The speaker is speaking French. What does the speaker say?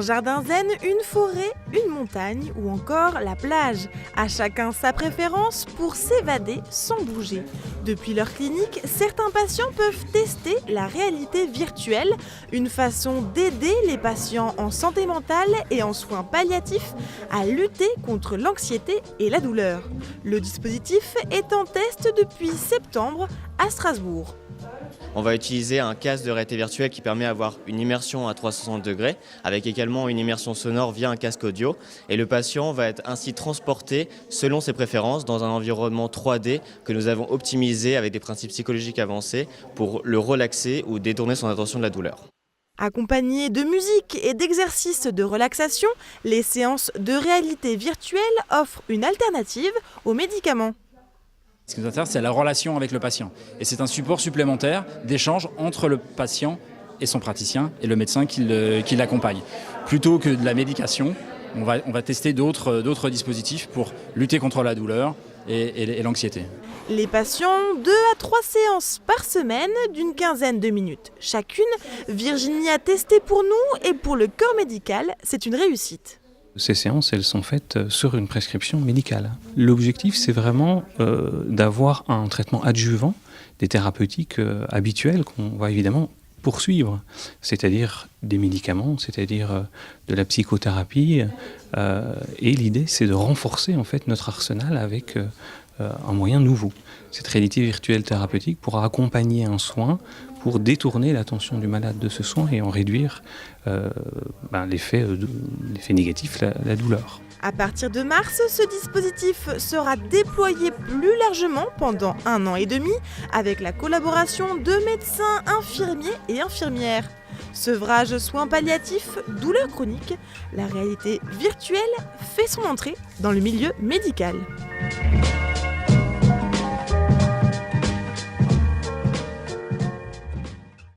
jardin zen, une forêt, une montagne ou encore la plage. À chacun sa préférence pour s'évader sans bouger. Depuis leur clinique, certains patients peuvent tester la réalité virtuelle, une façon d'aider les patients en santé mentale et en soins palliatifs à lutter contre l'anxiété et la douleur. Le dispositif est en test depuis septembre à Strasbourg. On va utiliser un casque de réalité virtuelle qui permet d'avoir une immersion à 360 degrés, avec également une immersion sonore via un casque audio. Et le patient va être ainsi transporté selon ses préférences dans un environnement 3D que nous avons optimisé avec des principes psychologiques avancés pour le relaxer ou détourner son attention de la douleur. Accompagnées de musique et d'exercices de relaxation, les séances de réalité virtuelle offrent une alternative aux médicaments. Ce qui nous intéresse, c'est la relation avec le patient. Et c'est un support supplémentaire d'échange entre le patient et son praticien et le médecin qui l'accompagne. Plutôt que de la médication, on va tester d'autres dispositifs pour lutter contre la douleur et l'anxiété. Les patients, 2 à 3 séances par semaine d'une quinzaine de minutes chacune. Virginie a testé pour nous et pour le corps médical, c'est une réussite. Ces séances, elles sont faites sur une prescription médicale. L'objectif, c'est vraiment d'avoir un traitement adjuvant des thérapeutiques habituelles qu'on va évidemment poursuivre, c'est-à-dire des médicaments, c'est-à-dire de la psychothérapie. Et l'idée, c'est de renforcer en fait notre arsenal avec un moyen nouveau. Cette réalité virtuelle thérapeutique pourra accompagner un soin pour détourner l'attention du malade de ce soin et en réduire l'effet négatif, la douleur. À partir de mars, ce dispositif sera déployé plus largement pendant 1 an et demi avec la collaboration de médecins, infirmiers et infirmières. Sevrage, soins palliatifs, douleurs chroniques, la réalité virtuelle fait son entrée dans le milieu médical.